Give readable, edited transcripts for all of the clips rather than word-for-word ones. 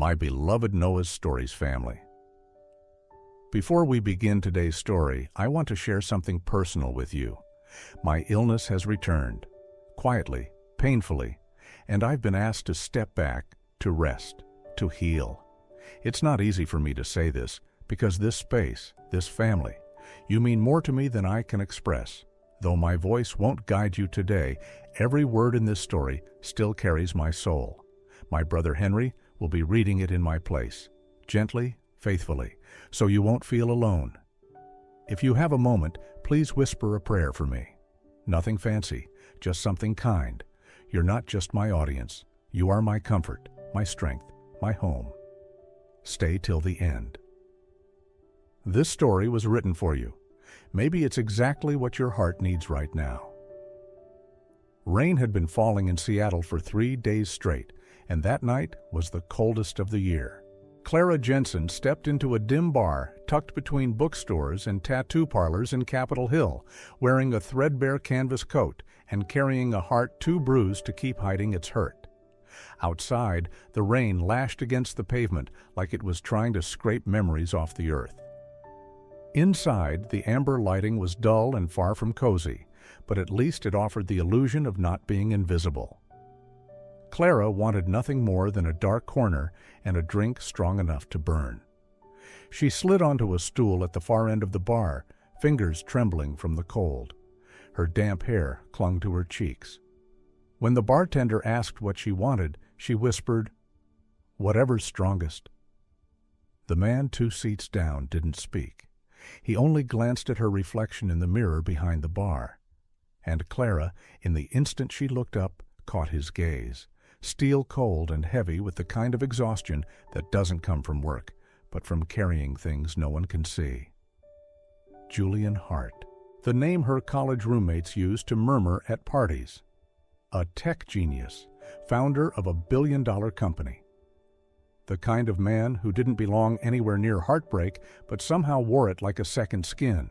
my beloved Noah's Stories family. Before we begin today's story, I want to share something personal with you. My illness has returned, quietly, painfully, and I've been asked to step back, to rest, to heal. It's not easy for me to say this, because this space, this family, you mean more to me than I can express. Though my voice won't guide you today, every word in this story still carries my soul. My brother Henry will be reading it in my place, gently, faithfully, so you won't feel alone. If you have a moment, please whisper a prayer for me. Nothing fancy, just something kind. You're not just my audience. You are my comfort, my strength, my home. Stay till the end. This story was written for you. Maybe it's exactly what your heart needs right now. Rain had been falling in Seattle for 3 days straight, and that night was the coldest of the year. Clara Jensen stepped into a dim bar tucked between bookstores and tattoo parlors in Capitol Hill, wearing a threadbare canvas coat and carrying a heart too bruised to keep hiding its hurt. Outside, the rain lashed against the pavement like it was trying to scrape memories off the earth. Inside, the amber lighting was dull and far from cozy, but at least it offered the illusion of not being invisible. Clara wanted nothing more than a dark corner and a drink strong enough to burn. She slid onto a stool at the far end of the bar, fingers trembling from the cold. Her damp hair clung to her cheeks. When the bartender asked what she wanted, she whispered, "Whatever's strongest." The man 2 seats down didn't speak. He only glanced at her reflection in the mirror behind the bar. And Clara, in the instant she looked up, caught his gaze, steel cold and heavy with the kind of exhaustion that doesn't come from work, but from carrying things no one can see. Julian Hart, the name her college roommates used to murmur at parties. A tech genius, founder of a billion-dollar company. The kind of man who didn't belong anywhere near heartbreak, but somehow wore it like a second skin.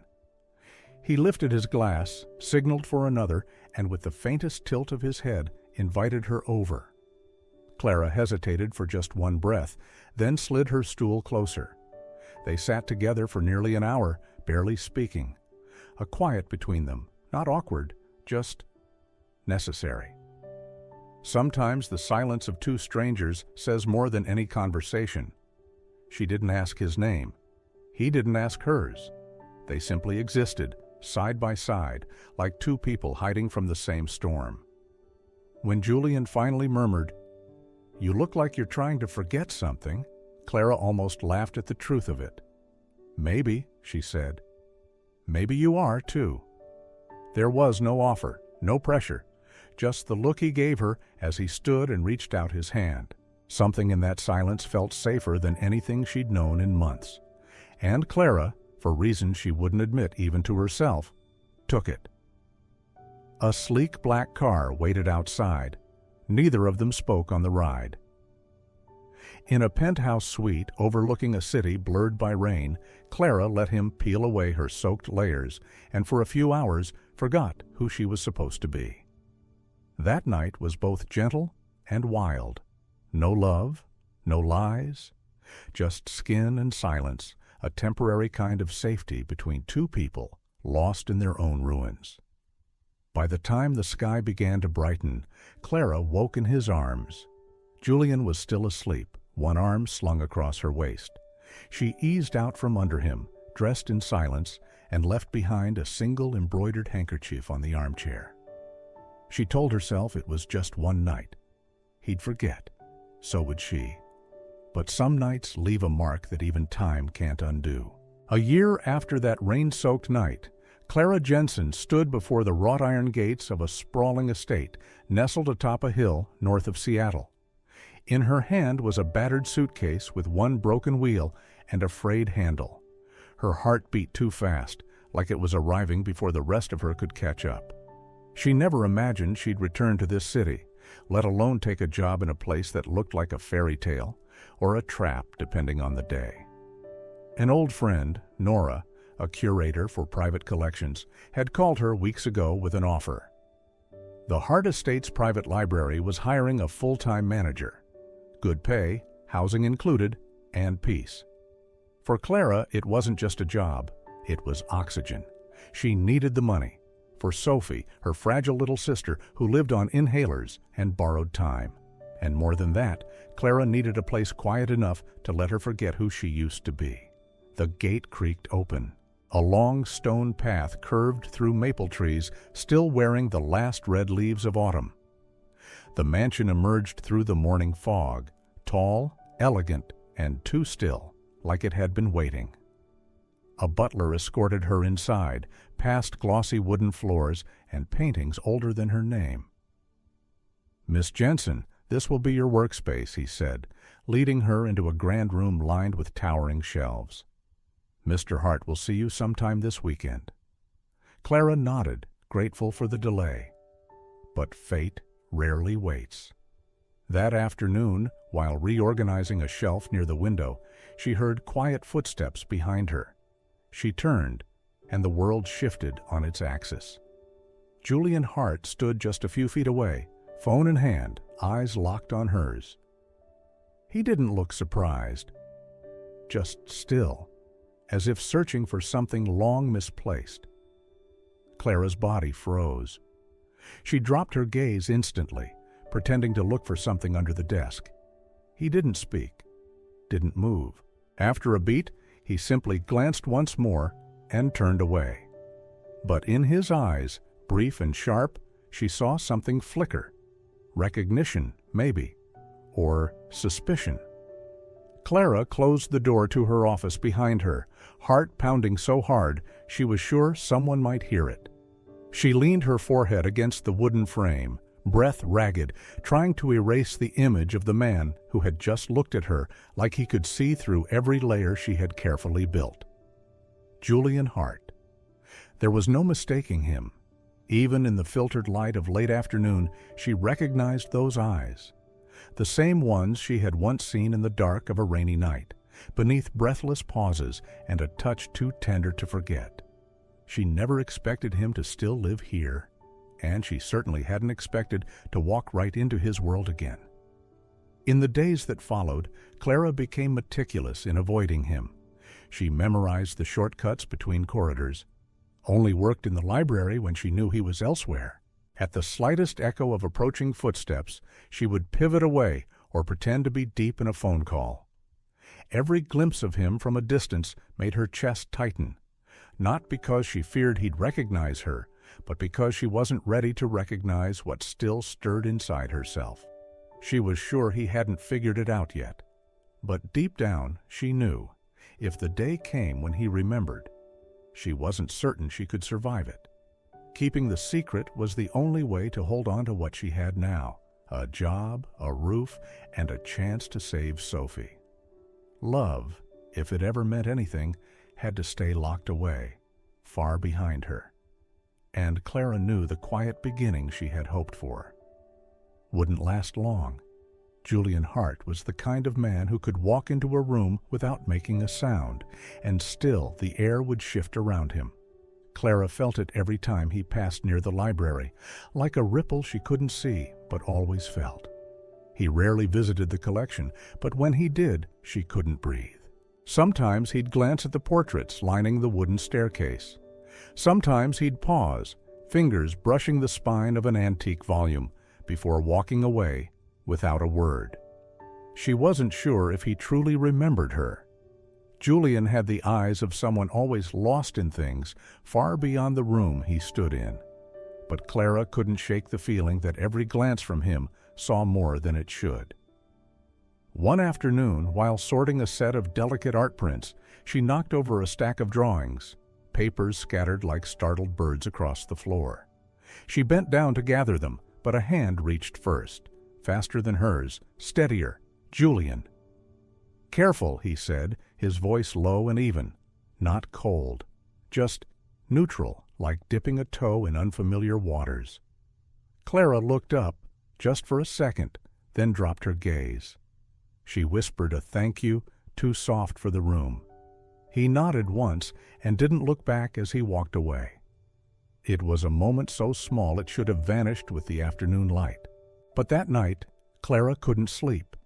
He lifted his glass, signaled for another, and with the faintest tilt of his head, invited her over. Clara hesitated for just one breath, then slid her stool closer. They sat together for nearly an hour, barely speaking. A quiet between them, not awkward, just necessary. Sometimes the silence of 2 strangers says more than any conversation. She didn't ask his name. He didn't ask hers. They simply existed, side by side, like 2 people hiding from the same storm. When Julian finally murmured, "You look like you're trying to forget something," Clara almost laughed at the truth of it. "Maybe," she said. "Maybe you are, too." There was no offer, no pressure. Just the look he gave her as he stood and reached out his hand. Something in that silence felt safer than anything she'd known in months. And Clara, for reasons she wouldn't admit even to herself, took it. A sleek black car waited outside. Neither of them spoke on the ride. In a penthouse suite overlooking a city blurred by rain, Clara let him peel away her soaked layers and for a few hours forgot who she was supposed to be. That night was both gentle and wild. No love, no lies, just skin and silence, a temporary kind of safety between 2 people lost in their own ruins. By the time the sky began to brighten, Clara woke in his arms. Julian was still asleep, one arm slung across her waist. She eased out from under him, dressed in silence, and left behind a single embroidered handkerchief on the armchair. She told herself it was just one night. He'd forget. So would she. But some nights leave a mark that even time can't undo. A year after that rain-soaked night, Clara Jensen stood before the wrought iron gates of a sprawling estate nestled atop a hill north of Seattle. In her hand was a battered suitcase with 1 broken wheel and a frayed handle. Her heart beat too fast, like it was arriving before the rest of her could catch up. She never imagined she'd return to this city, let alone take a job in a place that looked like a fairy tale, or a trap depending on the day. An old friend, Nora, a curator for private collections, had called her weeks ago with an offer. The Hart Estate's private library was hiring a full-time manager. Good pay, housing included, and peace. For Clara, it wasn't just a job, it was oxygen. She needed the money. For Sophie, her fragile little sister who lived on inhalers and borrowed time. And more than that, Clara needed a place quiet enough to let her forget who she used to be. The gate creaked open. A long stone path curved through maple trees, still wearing the last red leaves of autumn. The mansion emerged through the morning fog, tall, elegant, and too still, like it had been waiting. A butler escorted her inside, past glossy wooden floors and paintings older than her name. "Miss Jensen, this will be your workspace," he said, leading her into a grand room lined with towering shelves. "Mr. Hart will see you sometime this weekend." Clara nodded, grateful for the delay. But fate rarely waits. That afternoon, while reorganizing a shelf near the window, she heard quiet footsteps behind her. She turned, and the world shifted on its axis. Julian Hart stood just a few feet away, phone in hand, eyes locked on hers. He didn't look surprised, just still, as if searching for something long misplaced. Clara's body froze. She dropped her gaze instantly, pretending to look for something under the desk. He didn't speak, didn't move. After a beat, he simply glanced once more and turned away. But in his eyes, brief and sharp, she saw something flicker. Recognition, maybe, or suspicion. Clara closed the door to her office behind her, heart pounding so hard she was sure someone might hear it. She leaned her forehead against the wooden frame, breath ragged, trying to erase the image of the man who had just looked at her like he could see through every layer she had carefully built. Julian Hart. There was no mistaking him. Even in the filtered light of late afternoon, she recognized those eyes. The same ones she had once seen in the dark of a rainy night, beneath breathless pauses and a touch too tender to forget. She never expected him to still live here, and she certainly hadn't expected to walk right into his world again. In the days that followed, Clara became meticulous in avoiding him. She memorized the shortcuts between corridors, only worked in the library when she knew he was elsewhere. At the slightest echo of approaching footsteps, she would pivot away or pretend to be deep in a phone call. Every glimpse of him from a distance made her chest tighten, not because she feared he'd recognize her, but because she wasn't ready to recognize what still stirred inside herself. She was sure he hadn't figured it out yet. But deep down, she knew, if the day came when he remembered, she wasn't certain she could survive it. Keeping the secret was the only way to hold on to what she had now, a job, a roof, and a chance to save Sophie. Love, if it ever meant anything, had to stay locked away, far behind her. And Clara knew the quiet beginning she had hoped for wouldn't last long. Julian Hart was the kind of man who could walk into a room without making a sound, and still the air would shift around him. Clara felt it every time he passed near the library, like a ripple she couldn't see but always felt. He rarely visited the collection, but when he did, she couldn't breathe. Sometimes he'd glance at the portraits lining the wooden staircase. Sometimes he'd pause, fingers brushing the spine of an antique volume, before walking away without a word. She wasn't sure if he truly remembered her. Julian had the eyes of someone always lost in things far beyond the room he stood in. But Clara couldn't shake the feeling that every glance from him saw more than it should. One afternoon, while sorting a set of delicate art prints, she knocked over a stack of drawings, papers scattered like startled birds across the floor. She bent down to gather them, but a hand reached first, faster than hers, steadier. Julian. "Careful," he said, his voice low and even, not cold, just neutral, like dipping a toe in unfamiliar waters. Clara looked up, just for a second, then dropped her gaze. She whispered a thank you, too soft for the room. He nodded once and didn't look back as he walked away. It was a moment so small it should have vanished with the afternoon light. But that night, Clara couldn't sleep.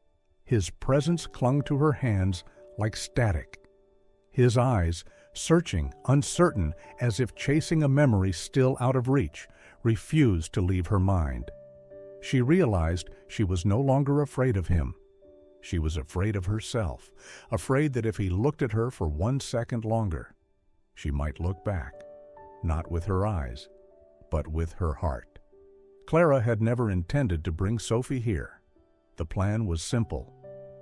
His presence clung to her hands like static. His eyes, searching, uncertain, as if chasing a memory still out of reach, refused to leave her mind. She realized she was no longer afraid of him. She was afraid of herself, afraid that if he looked at her for 1 second longer, she might look back, not with her eyes, but with her heart. Clara had never intended to bring Sophie here. The plan was simple: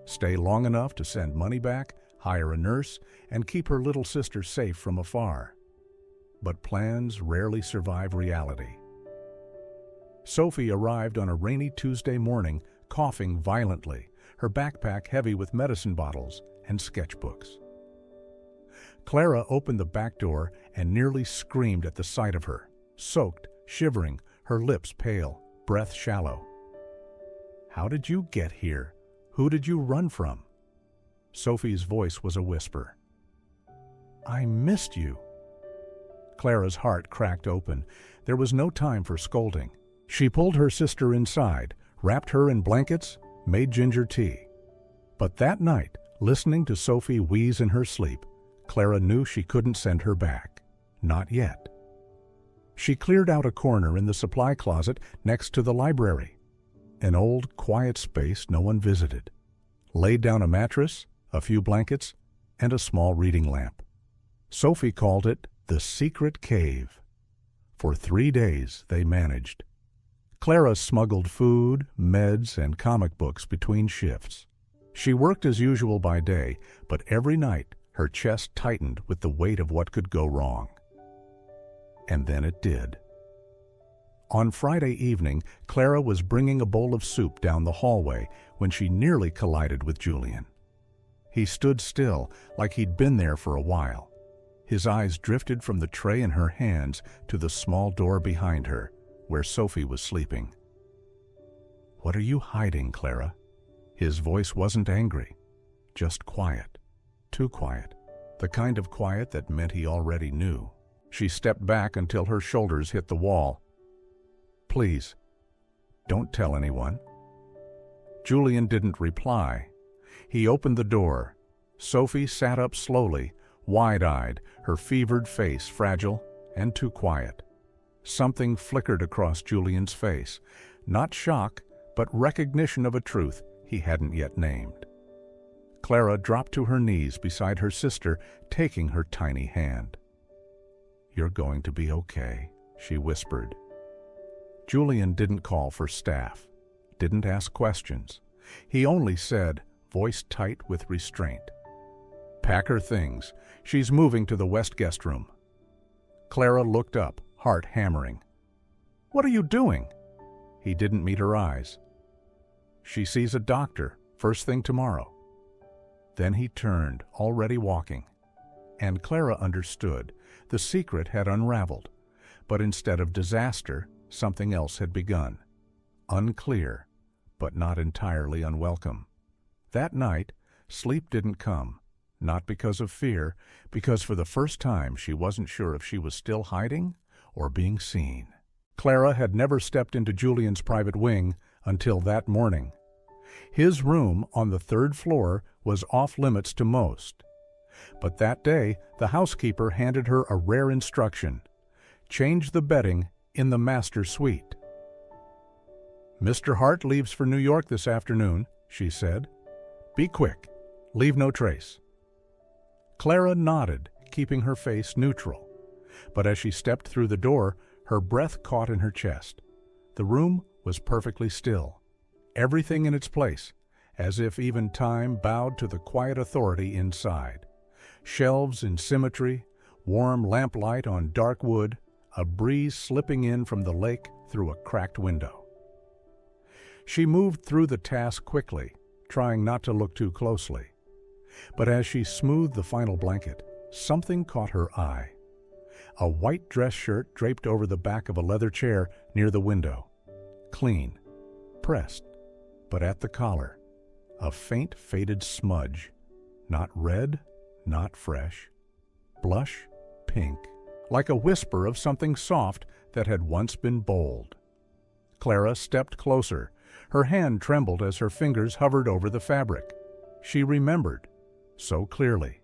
stay long enough to send money back, hire a nurse, and keep her little sister safe from afar. But plans rarely survive reality. Sophie arrived on a rainy Tuesday morning, coughing violently, her backpack heavy with medicine bottles and sketchbooks. Clara opened the back door and nearly screamed at the sight of her, soaked, shivering, her lips pale, breath shallow. "How did you get here? Who did you run from?" Sophie's voice was a whisper. "I missed you." Clara's heart cracked open. There was no time for scolding. She pulled her sister inside, wrapped her in blankets, made ginger tea. But that night, listening to Sophie wheeze in her sleep, Clara knew she couldn't send her back. Not yet. She cleared out a corner in the supply closet next to the library, an old, quiet space no one visited, laid down a mattress, a few blankets, and a small reading lamp. Sophie called it the secret cave. For 3 days they managed. Clara smuggled food, meds, and comic books between shifts. She worked as usual by day, but every night her chest tightened with the weight of what could go wrong. And then it did. On Friday evening, Clara was bringing a bowl of soup down the hallway when she nearly collided with Julian. He stood still, like he'd been there for a while. His eyes drifted from the tray in her hands to the small door behind her, where Sophie was sleeping. "What are you hiding, Clara?" His voice wasn't angry, just quiet. Too quiet. The kind of quiet that meant he already knew. She stepped back until her shoulders hit the wall. "Please, don't tell anyone." Julian didn't reply. He opened the door. Sophie sat up slowly, wide-eyed, her fevered face fragile and too quiet. Something flickered across Julian's face. Not shock, but recognition of a truth he hadn't yet named. Clara dropped to her knees beside her sister, taking her tiny hand. "You're going to be okay," she whispered. Julian didn't call for staff, didn't ask questions. He only said, voice tight with restraint, "Pack her things. She's moving to the west guest room." Clara looked up, heart hammering. "What are you doing?" He didn't meet her eyes. "She sees a doctor, first thing tomorrow." Then he turned, already walking. And Clara understood. The secret had unraveled. But instead of disaster, something else had begun. Unclear, but not entirely unwelcome. That night, sleep didn't come. Not because of fear, because for the first time she wasn't sure if she was still hiding or being seen. Clara had never stepped into Julian's private wing until that morning. His room on the 3rd floor was off-limits to most. But that day, the housekeeper handed her a rare instruction: change the bedding in the master suite. "Mr. Hart leaves for New York this afternoon," she said. "Be quick. Leave no trace." Clara nodded, keeping her face neutral. But as she stepped through the door, her breath caught in her chest. The room was perfectly still. Everything in its place, as if even time bowed to the quiet authority inside. Shelves in symmetry, warm lamplight on dark wood, a breeze slipping in from the lake through a cracked window. She moved through the task quickly, trying not to look too closely. But as she smoothed the final blanket, something caught her eye. A white dress shirt draped over the back of a leather chair near the window. Clean, pressed, but at the collar, a faint faded smudge. Not red, not fresh. Blush, pink, like a whisper of something soft that had once been bold. Clara stepped closer, Her hand trembled as her fingers hovered over the fabric. She remembered, so clearly,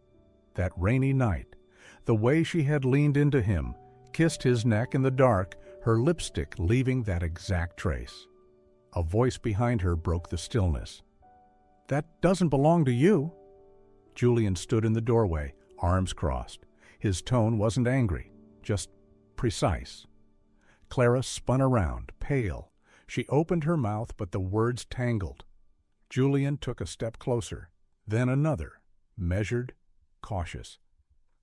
that rainy night, the way she had leaned into him, kissed his neck in the dark, her lipstick leaving that exact trace. A voice behind her broke the stillness. "That doesn't belong to you." Julian stood in the doorway, arms crossed. His tone wasn't angry, just precise. Clara spun around, pale. She opened her mouth, but the words tangled. Julian took a step closer, then another, measured, cautious,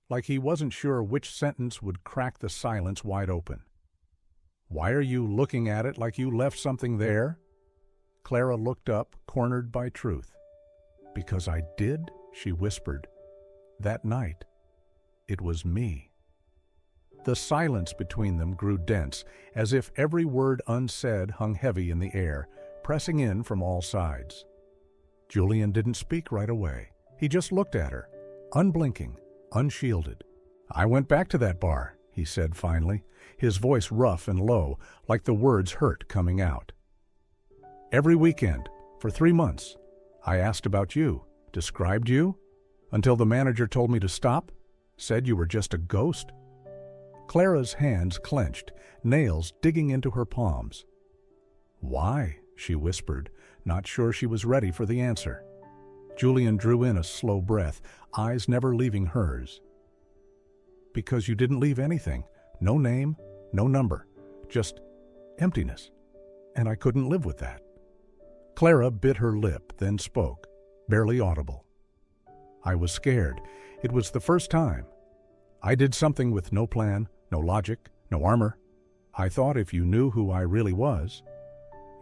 like he wasn't sure which sentence would crack the silence wide open. "Why are you looking at it like you left something there?" Clara looked up, cornered by truth. "Because I did," she whispered. "That night, it was me." The silence between them grew dense, as if every word unsaid hung heavy in the air, pressing in from all sides. Julian didn't speak right away. He just looked at her, unblinking, unshielded. "I went back to that bar," he said finally, his voice rough and low, like the words hurt coming out. "Every weekend, for 3 months. I asked about you, described you, until the manager told me to stop, said you were just a ghost." Clara's hands clenched, nails digging into her palms. "Why?" she whispered, not sure she was ready for the answer. Julian drew in a slow breath, eyes never leaving hers. "Because you didn't leave anything. No name, no number. Just emptiness. And I couldn't live with that." Clara bit her lip, then spoke, barely audible. "I was scared. It was the first time. I did something with no plan, no logic, no armor. I thought if you knew who I really was,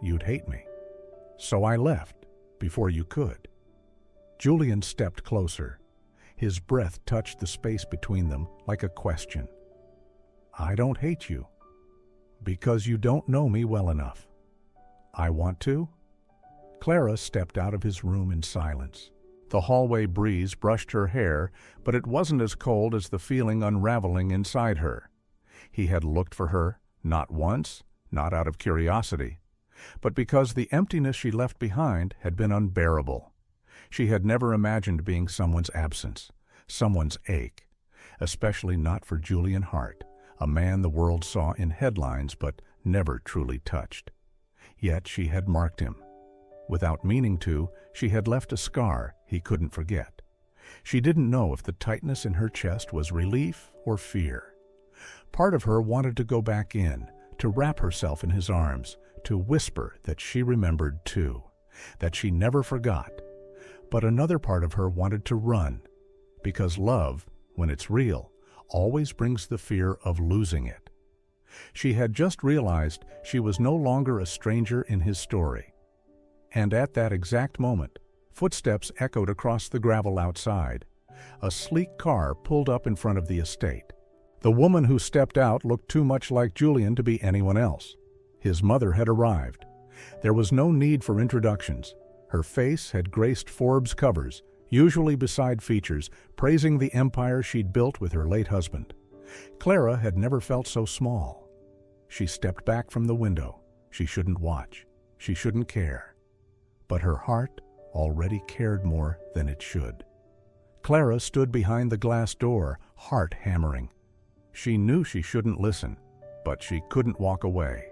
you'd hate me. So I left, before you could." Julian stepped closer. His breath touched the space between them like a question. "I don't hate you. Because you don't know me well enough. I want to." Clara stepped out of his room in silence. The hallway breeze brushed her hair, but it wasn't as cold as the feeling unraveling inside her. He had looked for her, not once, not out of curiosity, but because the emptiness she left behind had been unbearable. She had never imagined being someone's absence, someone's ache, especially not for Julian Hart, a man the world saw in headlines but never truly touched. Yet she had marked him. Without meaning to, she had left a scar he couldn't forget. She didn't know if the tightness in her chest was relief or fear. Part of her wanted to go back in, to wrap herself in his arms, to whisper that she remembered too, that she never forgot. But another part of her wanted to run, because love, when it's real, always brings the fear of losing it. She had just realized she was no longer a stranger in his story. And at that exact moment, footsteps echoed across the gravel outside. A sleek car pulled up in front of the estate. The woman who stepped out looked too much like Julian to be anyone else. His mother had arrived. There was no need for introductions. Her face had graced Forbes covers, usually beside features, praising the empire she'd built with her late husband. Clara had never felt so small. She stepped back from the window. She shouldn't watch. She shouldn't care. But her heart already cared more than it should. Clara stood behind the glass door, heart hammering. She knew she shouldn't listen, but she couldn't walk away.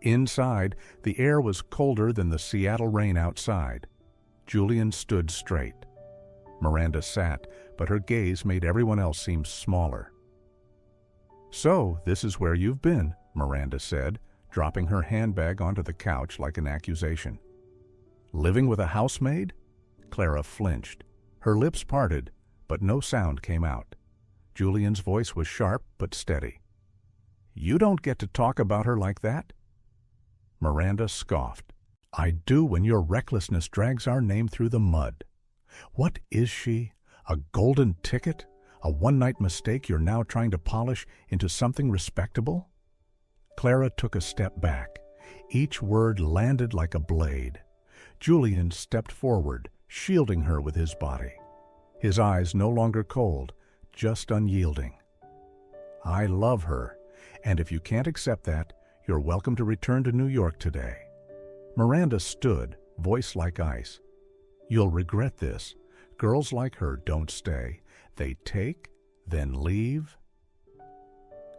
Inside, the air was colder than the Seattle rain outside. Julian stood straight. Miranda sat, but her gaze made everyone else seem smaller. "So, this is where you've been," Miranda said, dropping her handbag onto the couch like an accusation. "Living with a housemaid?" Clara flinched. Her lips parted, but no sound came out. Julian's voice was sharp but steady. "You don't get to talk about her like that." Miranda scoffed. "I do when your recklessness drags our name through the mud. What is she? A golden ticket? A one-night mistake you're now trying to polish into something respectable?" Clara took a step back. Each word landed like a blade. Julian stepped forward, shielding her with his body. His eyes no longer cold, just unyielding. "I love her, and if you can't accept that, you're welcome to return to New York today." Miranda stood, voice like ice. "You'll regret this. Girls like her don't stay. They take, then leave."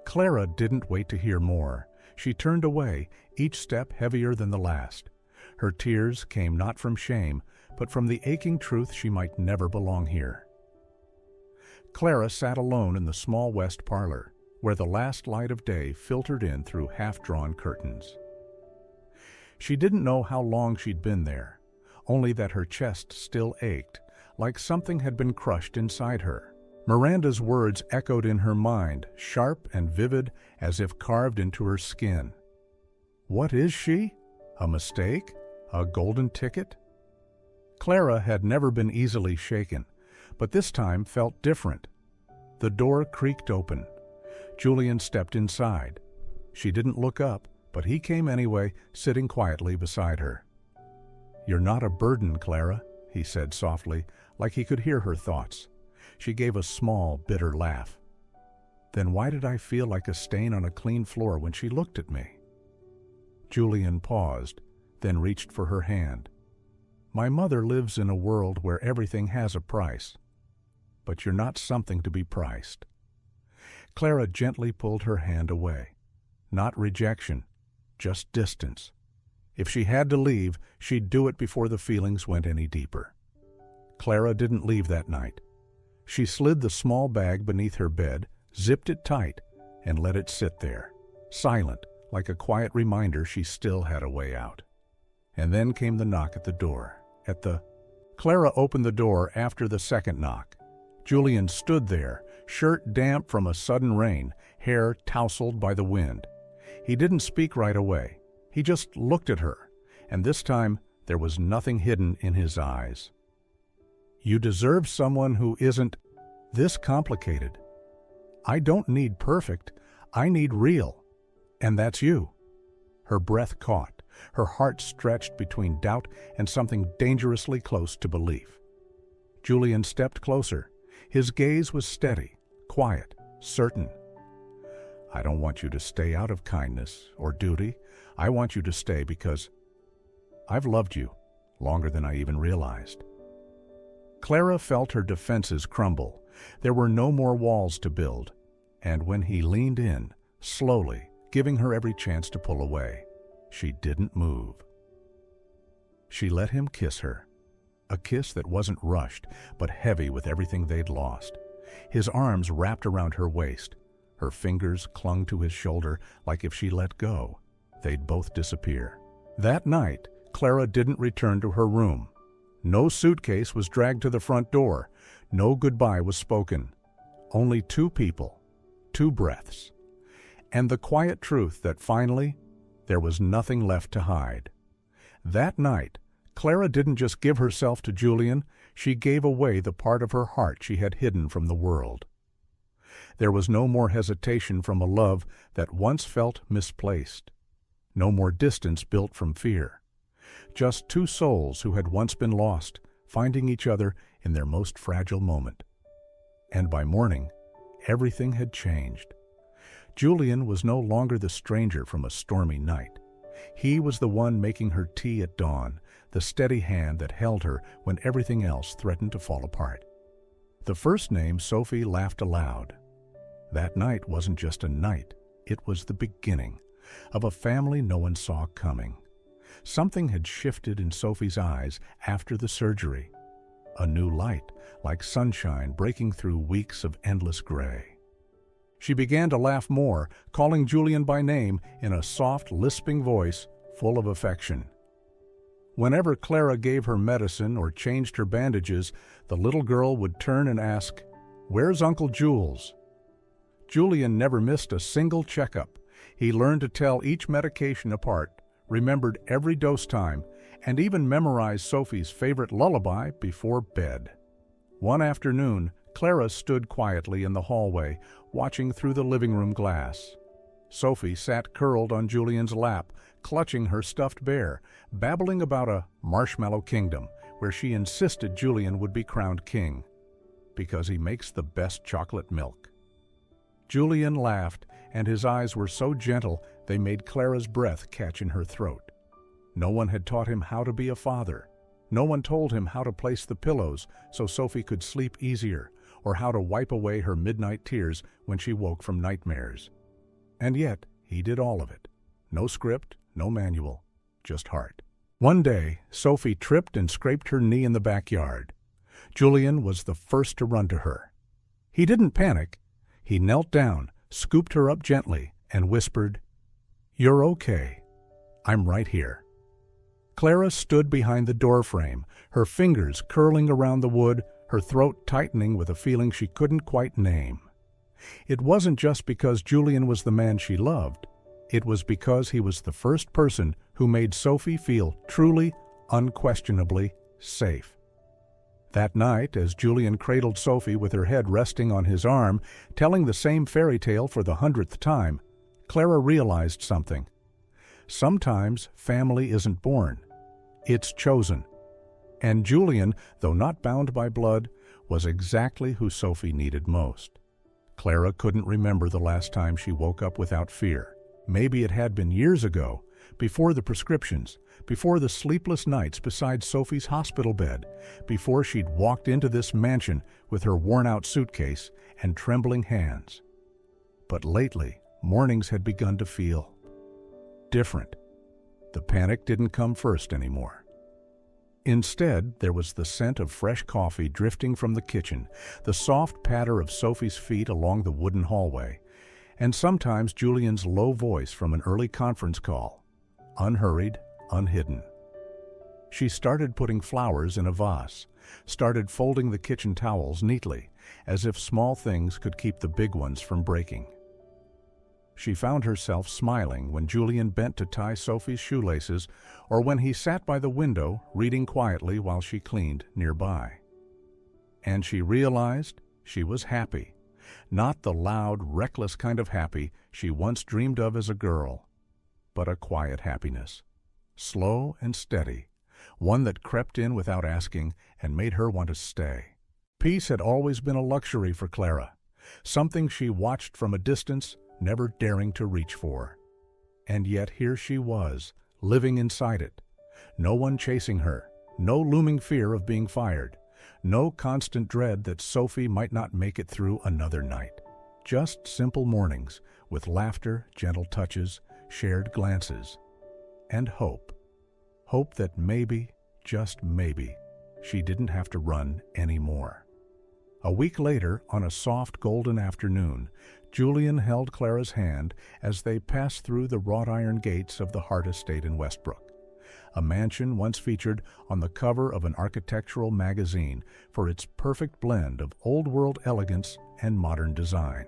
Clara didn't wait to hear more. She turned away, each step heavier than the last. Her tears came not from shame, but from the aching truth she might never belong here. Clara sat alone in the small west parlor, where the last light of day filtered in through half-drawn curtains. She didn't know how long she'd been there, only that her chest still ached, like something had been crushed inside her. Miranda's words echoed in her mind, sharp and vivid as if carved into her skin. What is she? A mistake? A golden ticket? Clara had never been easily shaken, but this time felt different. The door creaked open. Julian stepped inside. She didn't look up, but he came anyway, sitting quietly beside her. "You're not a burden, Clara," he said softly, like he could hear her thoughts. She gave a small, bitter laugh. Then why did I feel like a stain on a clean floor when she looked at me? Julian paused, then reached for her hand. "My mother lives in a world where everything has a price. But you're not something to be priced." Clara gently pulled her hand away. Not rejection, just distance. If she had to leave, she'd do it before the feelings went any deeper. Clara didn't leave that night. She slid the small bag beneath her bed, zipped it tight, and let it sit there, silent, like a quiet reminder she still had a way out. And then came the knock at the door. Clara opened the door after the second knock. Julian stood there, shirt damp from a sudden rain, hair tousled by the wind. He didn't speak right away. He just looked at her, and this time there was nothing hidden in his eyes. "You deserve someone who isn't this complicated. I don't need perfect, I need real. And that's you." Her breath caught, her heart stretched between doubt and something dangerously close to belief. Julian stepped closer. His gaze was steady, quiet, certain. "I don't want you to stay out of kindness or duty. I want you to stay because I've loved you longer than I even realized." Clara felt her defenses crumble. There were no more walls to build. And when he leaned in, slowly, giving her every chance to pull away, she didn't move. She let him kiss her. A kiss that wasn't rushed, but heavy with everything they'd lost. His arms wrapped around her waist. Her fingers clung to his shoulder like if she let go, they'd both disappear. That night, Clara didn't return to her room. No suitcase was dragged to the front door. No goodbye was spoken. Only two people, two breaths, and the quiet truth that finally, there was nothing left to hide. That night, Clara didn't just give herself to Julian, she gave away the part of her heart she had hidden from the world. There was no more hesitation from a love that once felt misplaced. No more distance built from fear. Just two souls who had once been lost, finding each other in their most fragile moment. And by morning, everything had changed. Julian was no longer the stranger from a stormy night. He was the one making her tea at dawn, the steady hand that held her when everything else threatened to fall apart. The first name Sophie laughed aloud. That night wasn't just a night, it was the beginning of a family no one saw coming. Something had shifted in Sophie's eyes after the surgery. A new light, like sunshine breaking through weeks of endless gray. She began to laugh more, calling Julian by name in a soft, lisping voice full of affection. Whenever Clara gave her medicine or changed her bandages, the little girl would turn and ask, "Where's Uncle Jules?" Julian never missed a single checkup. He learned to tell each medication apart, remembered every dose time, and even memorized Sophie's favorite lullaby before bed. One afternoon, Clara stood quietly in the hallway, watching through the living room glass. Sophie sat curled on Julian's lap, clutching her stuffed bear, babbling about a marshmallow kingdom where she insisted Julian would be crowned king, because he makes the best chocolate milk. Julian laughed, and his eyes were so gentle they made Clara's breath catch in her throat. No one had taught him how to be a father. No one told him how to place the pillows so Sophie could sleep easier, or how to wipe away her midnight tears when she woke from nightmares. And yet, he did all of it. No script, no manual, just heart. One day, Sophie tripped and scraped her knee in the backyard. Julian was the first to run to her. He didn't panic. He knelt down, scooped her up gently, and whispered, "You're okay. I'm right here." Clara stood behind the doorframe, her fingers curling around the wood, her throat tightening with a feeling she couldn't quite name. It wasn't just because Julian was the man she loved. It was because he was the first person who made Sophie feel truly, unquestionably safe. That night, as Julian cradled Sophie with her head resting on his arm, telling the same fairy tale for the 100th time, Clara realized something. Sometimes family isn't born. It's chosen. And Julian, though not bound by blood, was exactly who Sophie needed most. Clara couldn't remember the last time she woke up without fear. Maybe it had been years ago, before the prescriptions, before the sleepless nights beside Sophie's hospital bed, before she'd walked into this mansion with her worn-out suitcase and trembling hands. But lately, mornings had begun to feel different. The panic didn't come first anymore. Instead, there was the scent of fresh coffee drifting from the kitchen, the soft patter of Sophie's feet along the wooden hallway, and sometimes Julian's low voice from an early conference call, unhurried, unhidden. She started putting flowers in a vase, started folding the kitchen towels neatly, as if small things could keep the big ones from breaking. She found herself smiling when Julian bent to tie Sophie's shoelaces, or when he sat by the window reading quietly while she cleaned nearby. And she realized she was happy. Not the loud, reckless kind of happy she once dreamed of as a girl, but a quiet happiness, slow and steady, one that crept in without asking and made her want to stay. Peace had always been a luxury for Clara, something she watched from a distance, never daring to reach for. And yet here she was, living inside it. No one chasing her, no looming fear of being fired, no constant dread that Sophie might not make it through another night. Just simple mornings, with laughter, gentle touches, shared glances, and hope. Hope that maybe, just maybe, she didn't have to run anymore. A week later, on a soft golden afternoon, Julian held Clara's hand as they passed through the wrought iron gates of the Hart Estate in Westbrook, a mansion once featured on the cover of an architectural magazine for its perfect blend of old-world elegance and modern design.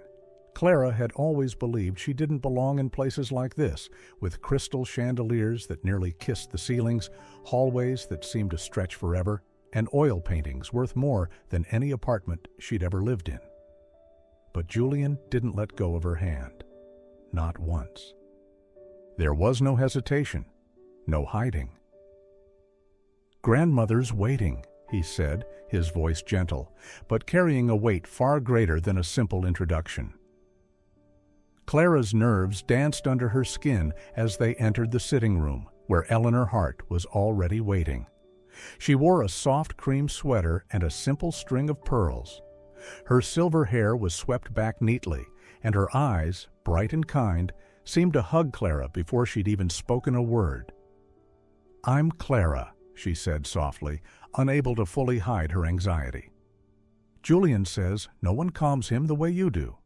Clara had always believed she didn't belong in places like this, with crystal chandeliers that nearly kissed the ceilings, hallways that seemed to stretch forever, and oil paintings worth more than any apartment she'd ever lived in. But Julian didn't let go of her hand. Not once. There was no hesitation, no hiding. "Grandmother's waiting," he said, his voice gentle, but carrying a weight far greater than a simple introduction. Clara's nerves danced under her skin as they entered the sitting room, where Eleanor Hart was already waiting. She wore a soft cream sweater and a simple string of pearls. Her silver hair was swept back neatly, and her eyes, bright and kind, seemed to hug Clara before she'd even spoken a word. "I'm Clara," she said softly, unable to fully hide her anxiety. "Julian says no one calms him the way you do,"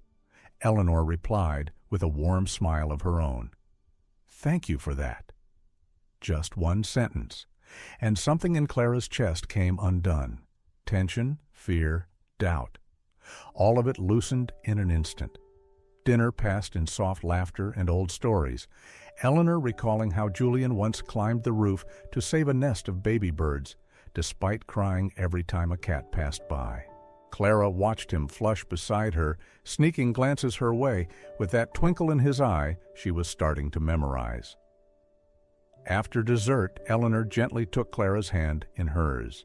Eleanor replied with a warm smile of her own. "Thank you for that." Just one sentence, and something in Clara's chest came undone. Tension, fear, doubt. All of it loosened in an instant. Dinner passed in soft laughter and old stories, Eleanor recalling how Julian once climbed the roof to save a nest of baby birds, despite crying every time a cat passed by. Clara watched him flush beside her, sneaking glances her way with that twinkle in his eye she was starting to memorize. After dessert, Eleanor gently took Clara's hand in hers.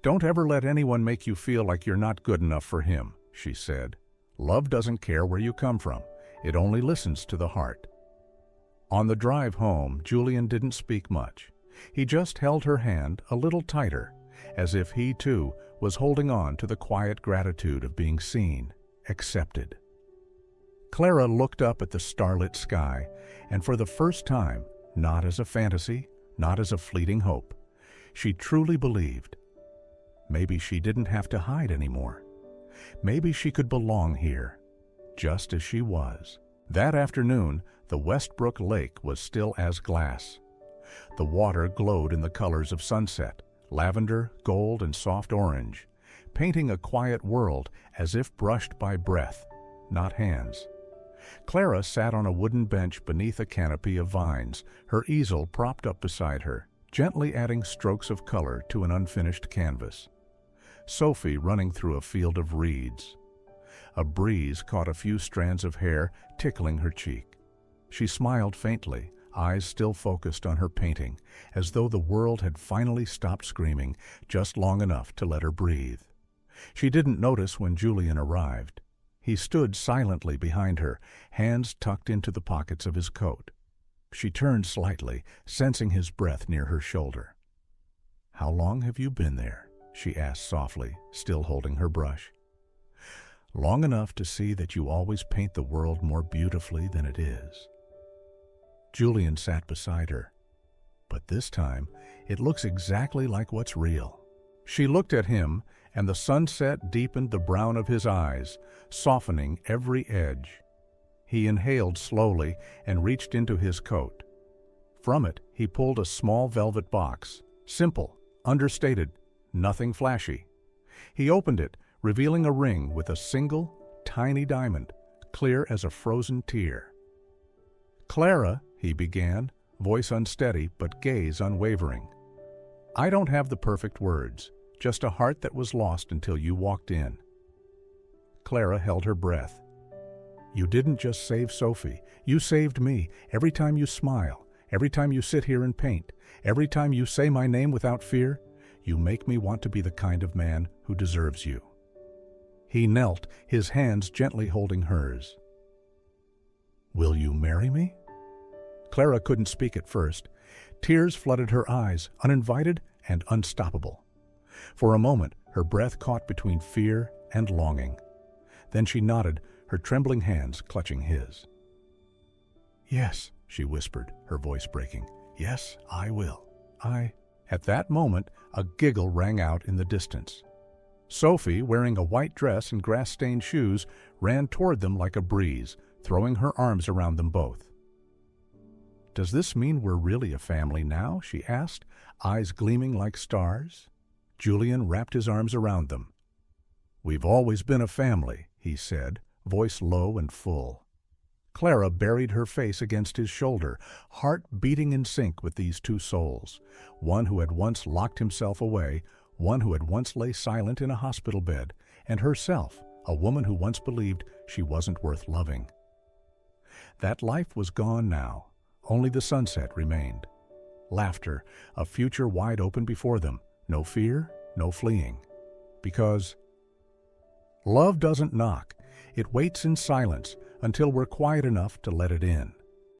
"Don't ever let anyone make you feel like you're not good enough for him," she said. "Love doesn't care where you come from. It only listens to the heart." On the drive home, Julian didn't speak much. He just held her hand a little tighter, as if he, too, was holding on to the quiet gratitude of being seen, accepted. Clara looked up at the starlit sky, and for the first time, not as a fantasy, not as a fleeting hope, she truly believed. Maybe she didn't have to hide anymore. Maybe she could belong here, just as she was. That afternoon, the Westbrook Lake was still as glass. The water glowed in the colors of sunset, lavender, gold, and soft orange, painting a quiet world as if brushed by breath, not hands. Clara sat on a wooden bench beneath a canopy of vines, her easel propped up beside her, gently adding strokes of color to an unfinished canvas. Sophie running through a field of reeds. A breeze caught a few strands of hair, tickling her cheek. She smiled faintly, eyes still focused on her painting, as though the world had finally stopped screaming just long enough to let her breathe. She didn't notice when Julian arrived. He stood silently behind her, hands tucked into the pockets of his coat. She turned slightly, sensing his breath near her shoulder. "How long have you been there?" she asked softly, still holding her brush. "Long enough to see that you always paint the world more beautifully than it is." Julian sat beside her. "But this time, it looks exactly like what's real." She looked at him, and the sunset deepened the brown of his eyes, softening every edge. He inhaled slowly and reached into his coat. From it, he pulled a small velvet box, simple, understated, nothing flashy. He opened it, revealing a ring with a single, tiny diamond, clear as a frozen tear. "Clara," he began, voice unsteady but gaze unwavering. "I don't have the perfect words, just a heart that was lost until you walked in." Clara held her breath. "You didn't just save Sophie, you saved me. Every time you smile, every time you sit here and paint, every time you say my name without fear, you make me want to be the kind of man who deserves you." He knelt, his hands gently holding hers. "Will you marry me?" Clara couldn't speak at first. Tears flooded her eyes, uninvited and unstoppable. For a moment, her breath caught between fear and longing. Then she nodded, her trembling hands clutching his. "Yes," she whispered, her voice breaking. "Yes, I will. At that moment, a giggle rang out in the distance. Sophie, wearing a white dress and grass-stained shoes, ran toward them like a breeze, throwing her arms around them both. "Does this mean we're really a family now?" she asked, eyes gleaming like stars. Julian wrapped his arms around them. "We've always been a family," he said, voice low and full. Clara buried her face against his shoulder, heart beating in sync with these two souls, one who had once locked himself away, one who had once lay silent in a hospital bed, and herself, a woman who once believed she wasn't worth loving. That life was gone now. Only the sunset remained. Laughter, a future wide open before them, no fear, no fleeing. Because love doesn't knock. It waits in silence until we're quiet enough to let it in.